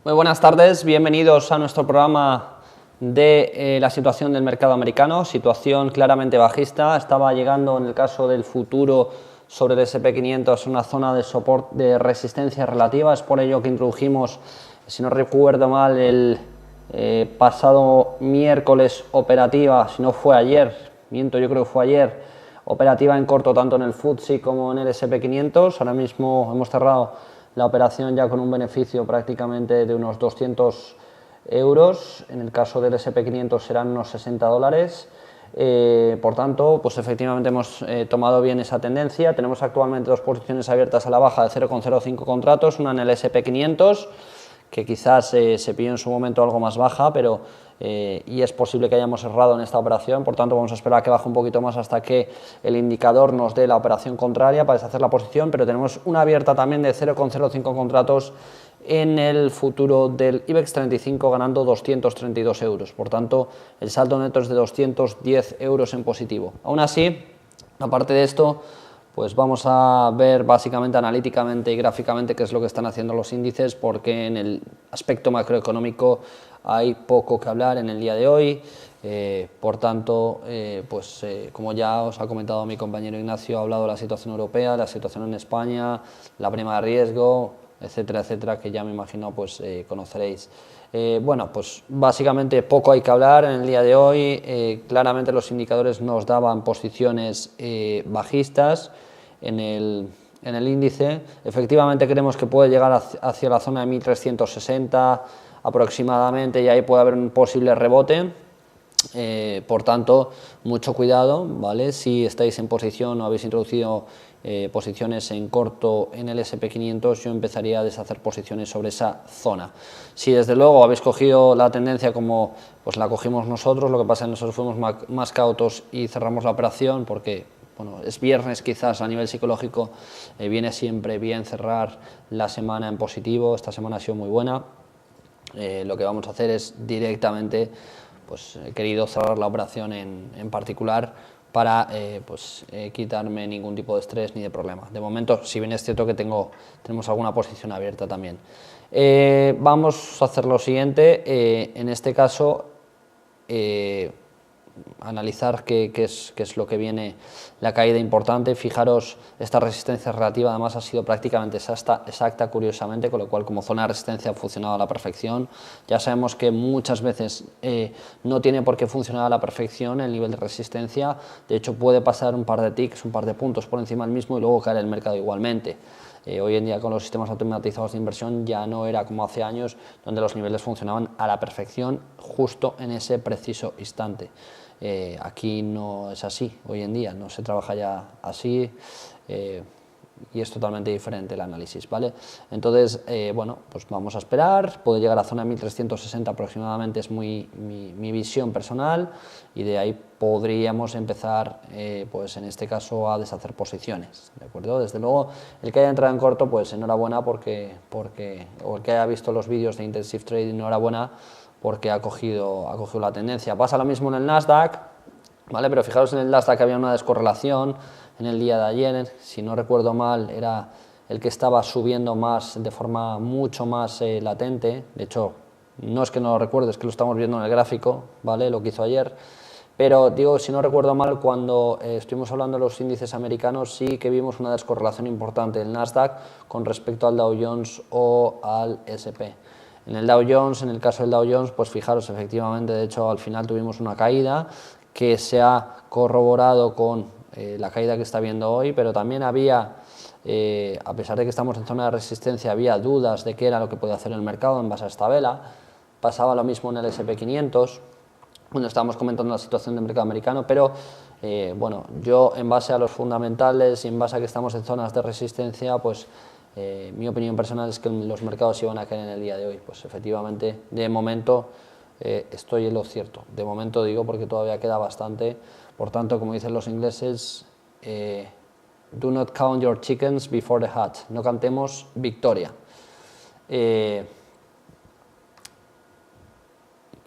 Muy buenas tardes, bienvenidos a nuestro programa de la situación del mercado americano, situación claramente bajista. Estaba llegando en el caso del futuro sobre el S&P 500 una zona de soporte, de resistencia relativa. Es por ello que introdujimos, si no recuerdo mal, el pasado miércoles operativa, si no fue ayer, miento, yo creo que fue ayer, operativa en corto tanto en el FTSE como en el S&P 500. Ahora mismo hemos cerrado la operación ya con un beneficio prácticamente de unos 200 euros, en el caso del S&P 500 serán unos 60 dólares. Por tanto, pues efectivamente hemos tomado bien esa tendencia. Tenemos actualmente dos posiciones abiertas a la baja de 0,05 contratos, una en el S&P 500, que quizás se pilló en su momento algo más baja, pero y es posible que hayamos cerrado en esta operación. Por tanto, vamos a esperar a que baje un poquito más hasta que el indicador nos dé la operación contraria para deshacer la posición, pero tenemos una abierta también de 0,05 contratos en el futuro del IBEX 35 ganando 232 euros. Por tanto, el saldo neto es de 210 euros en positivo. Aún así, aparte de esto, pues vamos a ver básicamente analíticamente y gráficamente qué es lo que están haciendo los índices, porque en el aspecto macroeconómico hay poco que hablar en el día de hoy. Por tanto, como ya os ha comentado mi compañero Ignacio, ha hablado de la situación europea, la situación en España, la prima de riesgo, etcétera, etcétera, que ya me imagino pues conoceréis. Bueno, pues básicamente poco hay que hablar en el día de hoy. Claramente los indicadores nos daban posiciones bajistas en el índice. Efectivamente creemos que puede llegar hacia la zona de 1360 aproximadamente y ahí puede haber un posible rebote. Por tanto, mucho cuidado, ¿vale? Si estáis en posición o habéis introducido posiciones en corto en el S&P 500, yo empezaría a deshacer posiciones sobre esa zona. Si desde luego habéis cogido la tendencia como pues la cogimos nosotros, lo que pasa es que nosotros fuimos más cautos y cerramos la operación porque bueno, es viernes, quizás a nivel psicológico viene siempre bien cerrar la semana en positivo. Esta semana ha sido muy buena. Lo que vamos a hacer es directamente, pues he querido cerrar la operación en particular para quitarme ningún tipo de estrés ni de problema. De momento, si bien es cierto que tenemos alguna posición abierta también. Vamos a hacer lo siguiente, en este caso analizar qué es lo que viene, la caída importante. Fijaros, esta resistencia relativa además ha sido prácticamente exacta curiosamente, con lo cual como zona de resistencia ha funcionado a la perfección. Ya sabemos que muchas veces no tiene por qué funcionar a la perfección el nivel de resistencia, de hecho puede pasar un par de ticks, un par de puntos por encima del mismo y luego caer el mercado igualmente. Hoy en día con los sistemas automatizados de inversión ya no era como hace años, donde los niveles funcionaban a la perfección justo en ese preciso instante. Aquí no es así, hoy en día no se trabaja ya así y es totalmente diferente el análisis, ¿vale? Entonces, bueno, pues vamos a esperar, puede llegar a zona 1360 aproximadamente, es mi visión personal, y de ahí podríamos empezar, pues en este caso, a deshacer posiciones, ¿de acuerdo? Desde luego, el que haya entrado en corto, pues enhorabuena o el que haya visto los vídeos de Intensive Trading, enhorabuena, porque ha cogido la tendencia. Pasa lo mismo en el Nasdaq, ¿vale? Pero fijaros, en el Nasdaq había una descorrelación en el día de ayer, si no recuerdo mal, era el que estaba subiendo más de forma mucho más latente. De hecho, no es que no lo recuerdo, es que lo estamos viendo en el gráfico, ¿vale? Lo que hizo ayer. Pero digo, si no recuerdo mal, cuando estuvimos hablando de los índices americanos, sí que vimos una descorrelación importante en el Nasdaq con respecto al Dow Jones o al S&P. En el Dow Jones, en el caso del Dow Jones, pues fijaros, efectivamente, de hecho, al final tuvimos una caída que se ha corroborado con la caída que está viendo hoy, pero también había, a pesar de que estamos en zona de resistencia, había dudas de qué era lo que podía hacer el mercado en base a esta vela. Pasaba lo mismo en el S&P 500, cuando estábamos comentando la situación del mercado americano, pero bueno, yo en base a los fundamentales y en base a que estamos en zonas de resistencia, pues mi opinión personal es que los mercados iban a caer en el día de hoy. Pues efectivamente, de momento estoy en lo cierto. De momento digo porque todavía queda bastante. Por tanto, como dicen los ingleses, do not count your chickens before the hatch. No cantemos victoria.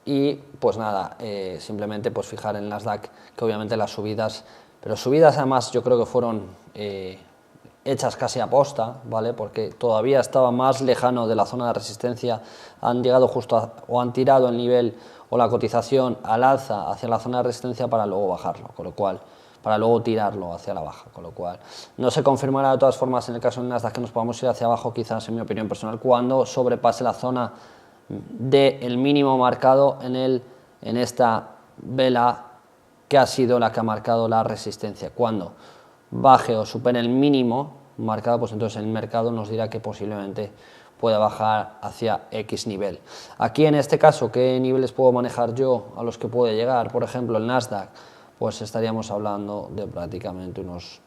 Y pues nada, simplemente pues fijar en Nasdaq que obviamente las subidas, pero subidas además yo creo que fueron hechas casi a posta, ¿vale? Porque todavía estaba más lejano de la zona de resistencia, han llegado justo o han tirado el nivel o la cotización al alza hacia la zona de resistencia para luego bajarlo, con lo cual, para luego tirarlo hacia la baja, con lo cual no se confirmará de todas formas en el caso del Nasdaq que nos podamos ir hacia abajo, quizás en mi opinión personal, cuando sobrepase la zona del mínimo marcado en esta vela que ha sido la que ha marcado la resistencia. Cuando baje o supere el mínimo marcado, pues entonces el mercado nos dirá que posiblemente pueda bajar hacia X nivel. Aquí en este caso, ¿qué niveles puedo manejar yo a los que puede llegar? Por ejemplo, el Nasdaq, pues estaríamos hablando de prácticamente unos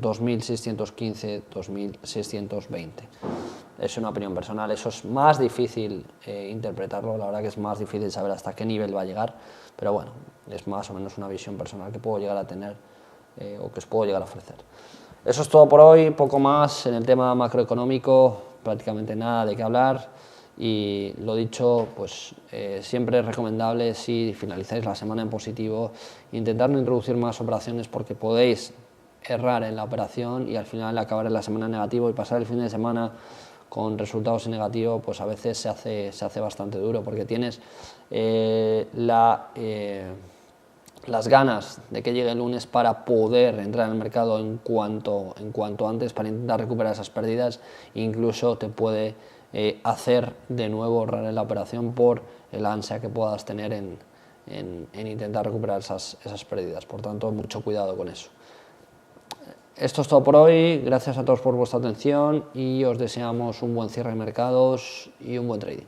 2.615, 2.620. Es una opinión personal, eso es más difícil interpretarlo, la verdad que es más difícil saber hasta qué nivel va a llegar, pero bueno, es más o menos una visión personal que puedo llegar a tener o que os puedo llegar a ofrecer. Eso es todo por hoy, poco más en el tema macroeconómico, prácticamente nada de qué hablar, y lo dicho, pues siempre es recomendable, si finalizáis la semana en positivo, intentar no introducir más operaciones porque podéis errar en la operación y al final acabar en la semana en negativo y pasar el fin de semana con resultados en negativo, pues a veces se hace bastante duro porque tienes las ganas de que llegue el lunes para poder entrar en el mercado en cuanto antes, para intentar recuperar esas pérdidas, e incluso te puede hacer de nuevo errar en la operación por el ansia que puedas tener en intentar recuperar esas pérdidas. Por tanto, mucho cuidado con eso. Esto es todo por hoy, gracias a todos por vuestra atención y os deseamos un buen cierre de mercados y un buen trading.